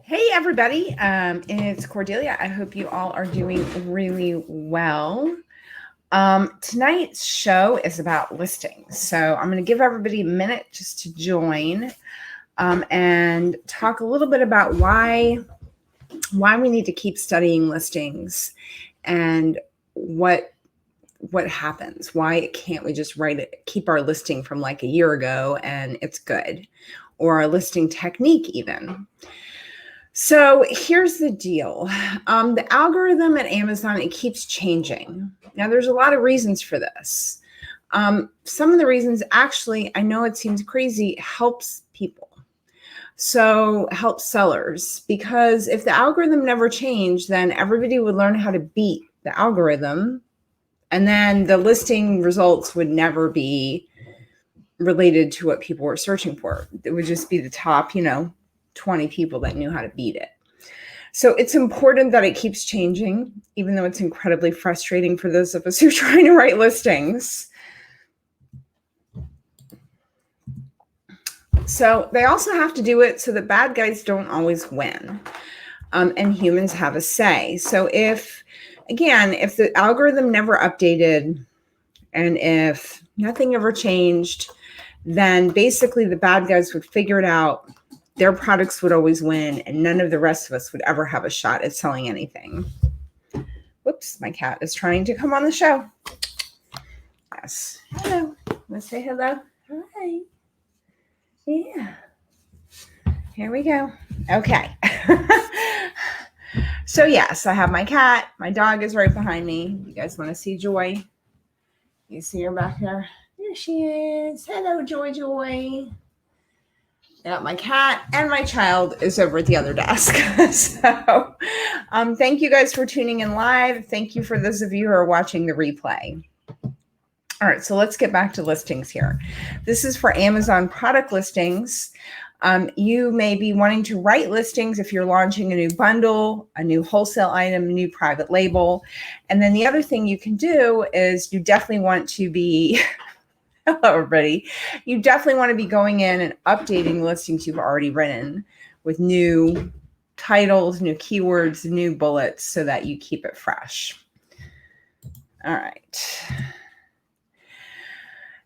Hey everybody, it's Cordelia. I hope you all are doing really well. Tonight's show is about listings. So I'm going to give everybody a minute just to join and talk a little bit about why we need to keep studying listings and what happens. Why can't we just keep our listing from like a year ago and it's good, or our listing technique even. So here's the deal. The algorithm at Amazon, it keeps changing. Now, there's a lot of reasons for this. Some of the reasons, actually, I know it seems crazy, helps people. So helps sellers, because if the algorithm never changed, then everybody would learn how to beat the algorithm. And then the listing results would never be related to what people were searching for. It would just be the top, 20 people that knew how to beat it. So it's important that it keeps changing, even though it's incredibly frustrating for those of us who are trying to write listings. So they also have to do it so that bad guys don't always win, and humans have a say. So if the algorithm never updated and if nothing ever changed, then basically the bad guys would figure it out. Their products would always win, and none of the rest of us would ever have a shot at selling anything. Whoops, my cat is trying to come on the show. Yes. Hello. Let's say hello. Hi. Yeah. Here we go. Okay. So yes, I have my cat. My dog is right behind me. You guys want to see Joy? You see her back there? There she is. Hello, Joy. Yeah, my cat and my child is over at the other desk. So thank you guys for tuning in live. Thank you for those of you who are watching the replay. All right, so let's get back to listings here. This is for Amazon product listings. You may be wanting to write listings if you're launching a new bundle, a new wholesale item, a new private label. And then the other thing you can do is you definitely want to be... Hello, everybody. You definitely want to be going in and updating listings you've already written with new titles, new keywords, new bullets so that you keep it fresh. All right.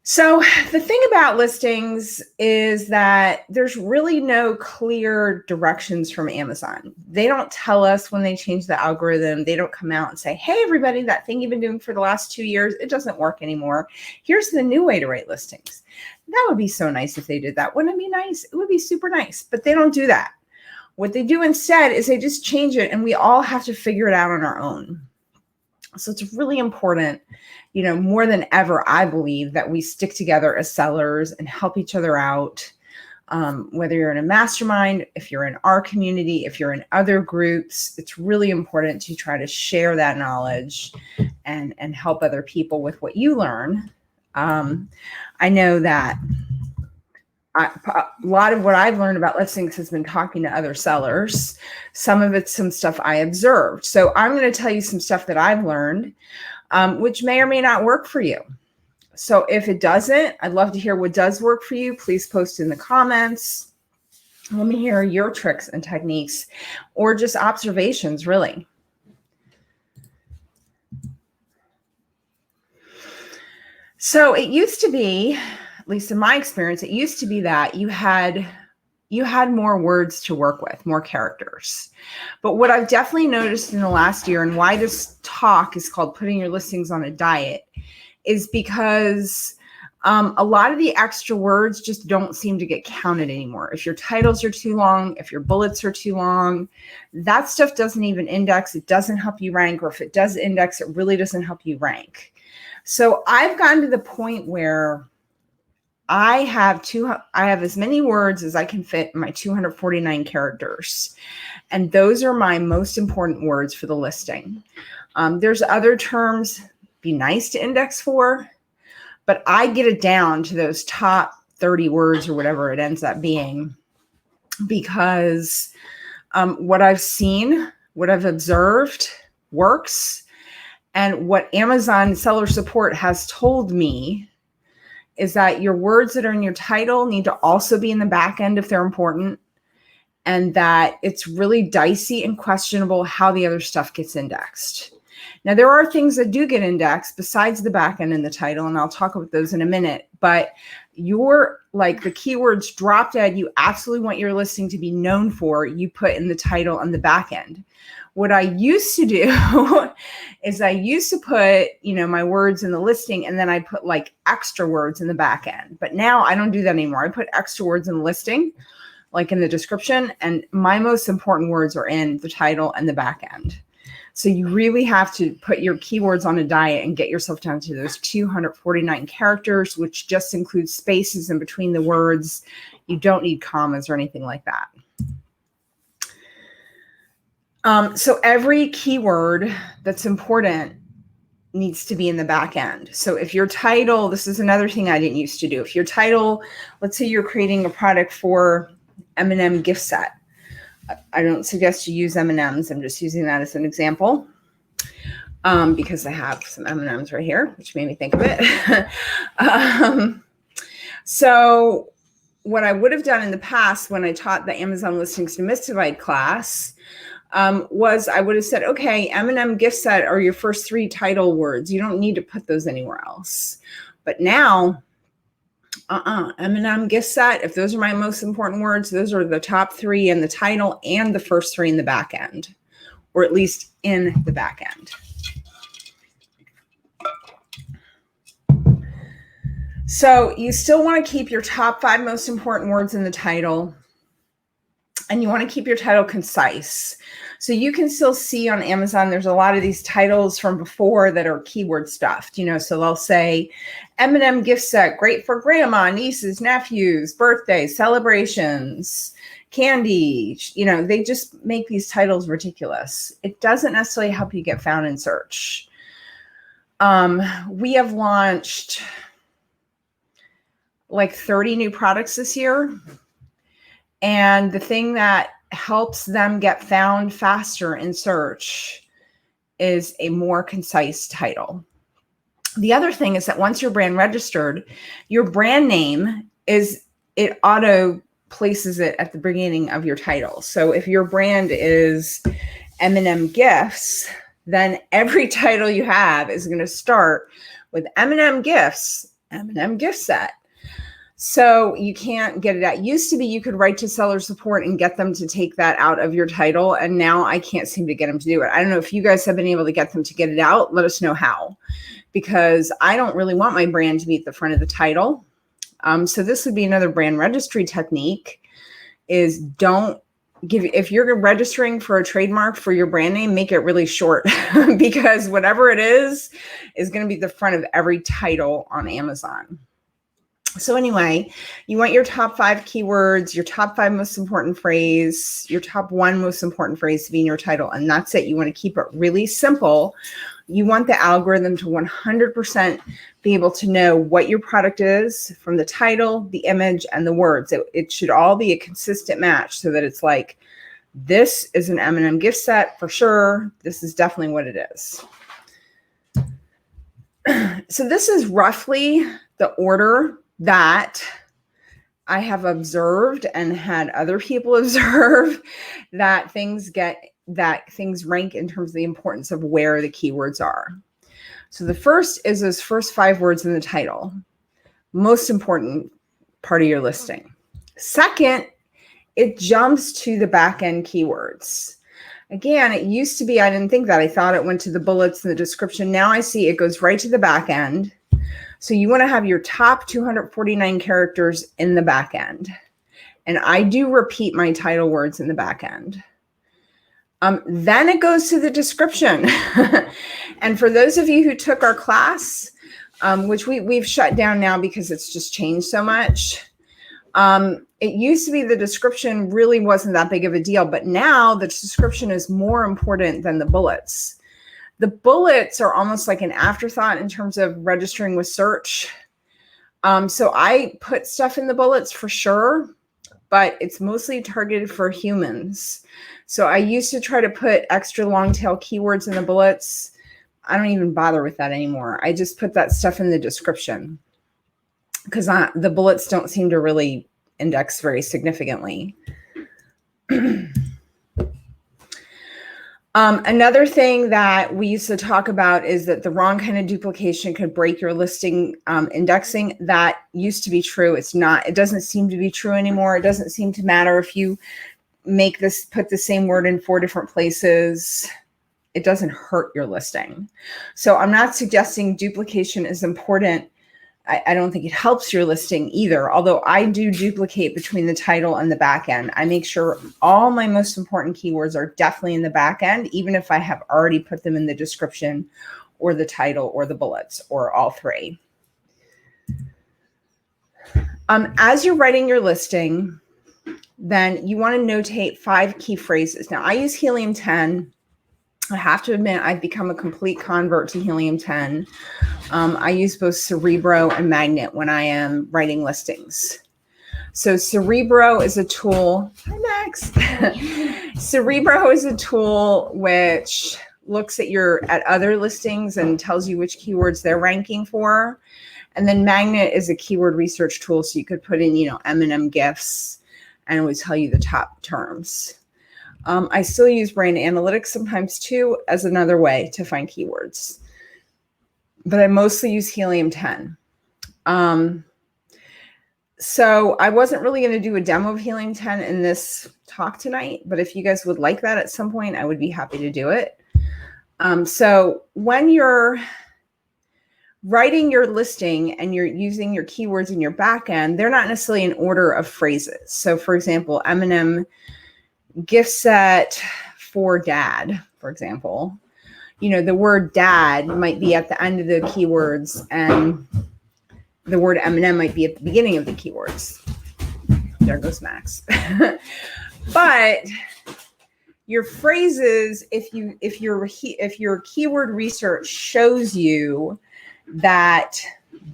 So the thing about listings is that there's really no clear directions from Amazon. They don't tell us when they change the algorithm. They don't come out and say, hey, everybody, that thing you've been doing for the last 2 years, it doesn't work anymore. Here's the new way to write listings. That would be so nice if they did that. Wouldn't it be nice? It would be super nice, but they don't do that. What they do instead is they just change it, and we all have to figure it out on our own. So it's really important, more than ever, I believe, that we stick together as sellers and help each other out. Whether you're in a mastermind, if you're in our community, if you're in other groups, it's really important to try to share that knowledge and help other people with what you learn. I know that a lot of what I've learned about listings has been talking to other sellers. Some of it's some stuff I observed. So I'm going to tell you some stuff that I've learned, which may or may not work for you. So if it doesn't, I'd love to hear what does work for you. Please post in the comments. Let me hear your tricks and techniques, or just observations, really. So it used to be, at least in my experience, it used to be that you had more words to work with, more characters. But what I've definitely noticed in the last year, and why this talk is called Putting Your Listings on a Diet, is because a lot of the extra words just don't seem to get counted anymore. If your titles are too long, if your bullets are too long, that stuff doesn't even index. It doesn't help you rank, or if it does index, it really doesn't help you rank. So I've gotten to the point where I have as many words as I can fit in my 249 characters. And those are my most important words for the listing. There's other terms be nice to index for, but I get it down to those top 30 words or whatever it ends up being, because what I've seen, what I've observed works. And what Amazon seller support has told me is that your words that are in your title need to also be in the back end if they're important. and that it's really dicey and questionable how the other stuff gets indexed. Now, there are things that do get indexed besides the back end and the title, and I'll talk about those in a minute, but your, like the keywords drop dead, you absolutely want your listing to be known for, you put in the title and the back end. What I used to do is I used to put, my words in the listing, and then I put like extra words in the back end. But now I don't do that anymore. I put extra words in the listing, like in the description, and my most important words are in the title and the back end. So you really have to put your keywords on a diet and get yourself down to those 249 characters, which just includes spaces in between the words. You don't need commas or anything like that. So every keyword that's important needs to be in the back end. So if your title, this is another thing I didn't used to do. If your title, let's say you're creating a product for M&M gift set. I don't suggest you use M&Ms. I'm just using that as an example because I have some M&Ms right here, which made me think of it. So what I would have done in the past when I taught the Amazon Listings Demystified class was I would have said, okay, M&M gift set are your first 3 title words. You don't need to put those anywhere else. But now, M&M gift set, if those are my most important words, those are the top 3 in the title and the first 3 in the back end, or at least in the back end. So you still want to keep your top 5 most important words in the title, and you want to keep your title concise. So you can still see on Amazon, there's a lot of these titles from before that are keyword stuffed, so they'll say M&M gift set, great for grandma, nieces, nephews, birthdays, celebrations, candy. They just make these titles ridiculous. It doesn't necessarily help you get found in search. We have launched like 30 new products this year. And the thing that helps them get found faster in search is a more concise title. The other thing is that once you're brand registered, your brand name it auto places it at the beginning of your title. So if your brand is M&M Gifts, then every title you have is going to start with M&M Gifts, M&M Gift Set. So you can't get it out. Used to be you could write to seller support and get them to take that out of your title. And now I can't seem to get them to do it. I don't know if you guys have been able to get them to get it out. Let us know how, because I don't really want my brand to be at the front of the title. So this would be another brand registry technique is if you're registering for a trademark for your brand name, make it really short because whatever it is going to be the front of every title on Amazon. So anyway, you want your top 5 keywords, your top 5 most important phrase, your top 1 most important phrase to be in your title. And that's it. You want to keep it really simple. You want the algorithm to 100% be able to know what your product is from the title, the image, and the words. It should all be a consistent match so that it's like, this is an M&M gift set for sure. This is definitely what it is. So this is roughly the order that I have observed and had other people observe that things rank in terms of the importance of where the keywords are. So the first is those first 5 words in the title, most important part of your listing. Second, it jumps to the back end keywords. Again, it used to be, I didn't think that. I thought it went to the bullets and the description. Now I see it goes right to the back end. So you want to have your top 249 characters in the back end. And I do repeat my title words in the back end. Then it goes to the description. And for those of you who took our class, which we've shut down now because it's just changed so much. It used to be the description really wasn't that big of a deal, but now the description is more important than the bullets. The bullets are almost like an afterthought in terms of registering with search. So I put stuff in the bullets for sure, but it's mostly targeted for humans. So I used to try to put extra long tail keywords in the bullets. I don't even bother with that anymore. I just put that stuff in the description because the bullets don't seem to really index very significantly. Another thing that we used to talk about is that the wrong kind of duplication could break your listing indexing. That used to be true. It's not. It doesn't seem to be true anymore. It doesn't seem to matter if you put the same word in 4 different places. It doesn't hurt your listing. So I'm not suggesting duplication is important. I don't think it helps your listing either, although I do duplicate between the title and the back end. I make sure all my most important keywords are definitely in the back end, even if I have already put them in the description or the title or the bullets or all 3. As you're writing your listing, then you want to notate 5 key phrases. Now, I use Helium-10. I have to admit, I've become a complete convert to Helium-10. I use both Cerebro and Magnet when I am writing listings. So Cerebro is a tool. Hi, Max. Cerebro is a tool which looks at other listings and tells you which keywords they're ranking for. And then Magnet is a keyword research tool, so you could put in, M&M gifts, and it would tell you the top terms. I still use Brand Analytics sometimes too as another way to find keywords, but I mostly use Helium-10. So I wasn't really going to do a demo of Helium-10 in this talk tonight, but if you guys would like that at some point, I would be happy to do it. So when you're writing your listing and you're using your keywords in your back end, they're not necessarily in order of phrases. So for example, M&M gift set for dad, for example, the word dad might be at the end of the keywords and the word M&M might be at the beginning of the keywords. There goes Max. But your phrases, if your keyword research shows you that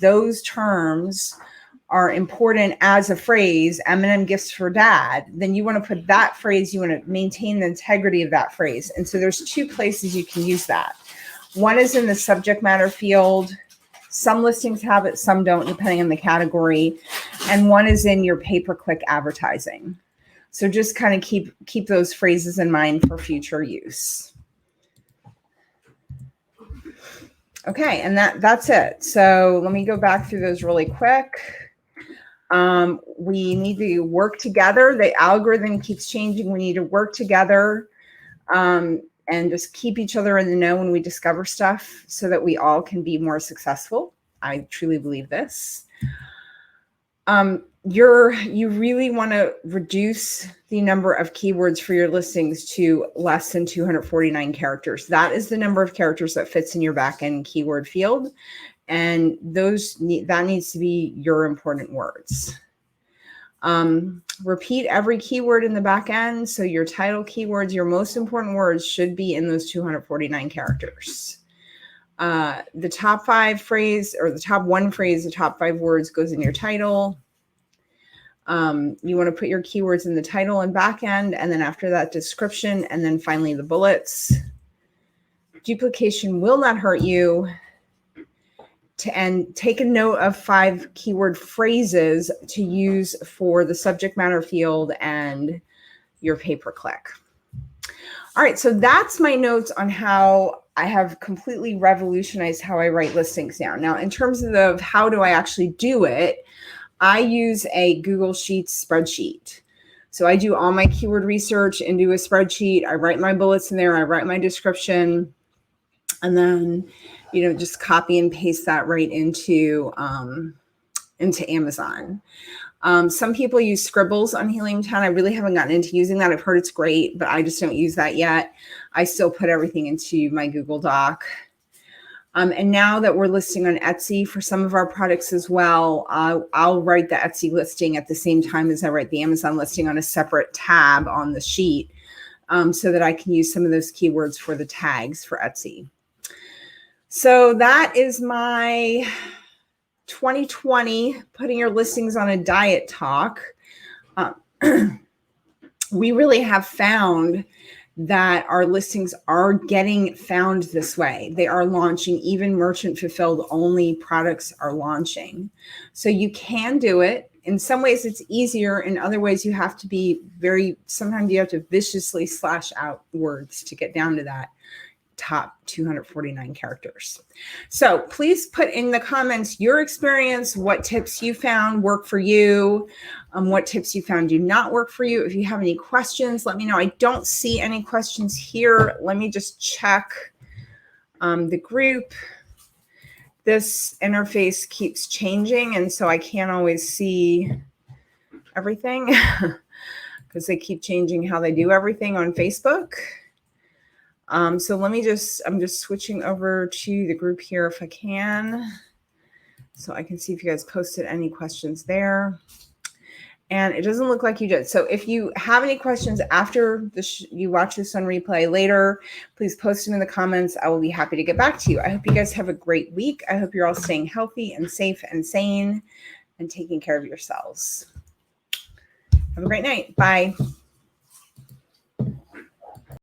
those terms are important as a phrase, M&M gifts for dad, then you want to put that phrase, you want to maintain the integrity of that phrase. And so there's 2 places you can use that. One is in the subject matter field. Some listings have it, some don't, depending on the category. And one is in your pay-per-click advertising. So just kind of keep those phrases in mind for future use. Okay, and that's it. So let me go back through those really quick. We need to work together. The algorithm keeps changing. We need to work together and just keep each other in the know when we discover stuff so that we all can be more successful. I truly believe this. You really want to reduce the number of keywords for your listings to less than 249 characters. That is the number of characters that fits in your backend keyword field. And that needs to be your important words. Repeat every keyword in the back end. So your title keywords, your most important words should be in those 249 characters. The top 5 phrase or the top 1 phrase, the top 5 words goes in your title. You want to put your keywords in the title and back end, and then after that description, and then finally the bullets. Duplication will not hurt you. And take a note of 5 keyword phrases to use for the subject matter field and your pay-per-click. All right, so that's my notes on how I have completely revolutionized how I write listings now. Now, in terms of how do I actually do it, I use a Google Sheets spreadsheet. So I do all my keyword research into a spreadsheet. I write my bullets in there. I write my description, and then just copy and paste that right into Amazon. Some people use Scribbles on Helium-10. I really haven't gotten into using that. I've heard it's great, but I just don't use that yet. I still put everything into my Google Doc. And now that we're listing on Etsy for some of our products as well, I'll write the Etsy listing at the same time as I write the Amazon listing on a separate tab on the sheet, so that I can use some of those keywords for the tags for Etsy. So that is my 2020 putting your listings on a diet talk. We really have found that our listings are getting found this way. They are launching. Even merchant fulfilled only products are launching. So you can do it. in some ways it's easier. In other ways, you have to be sometimes you have to viciously slash out words to get down to that top 249 characters. So please put in the comments your experience, what tips you found work for you, what tips you found do not work for you. If you have any questions, let me know. I don't see any questions here. Let me just check the group. This interface keeps changing, and so I can't always see everything because they keep changing how they do everything on Facebook. So I'm just switching over to the group here if I can, so I can see if you guys posted any questions there. And it doesn't look like you did. So if you have any questions after you watch this on replay later, please post them in the comments. I will be happy to get back to you. I hope you guys have a great week. I hope you're all staying healthy and safe and sane and taking care of yourselves. Have a great night. Bye.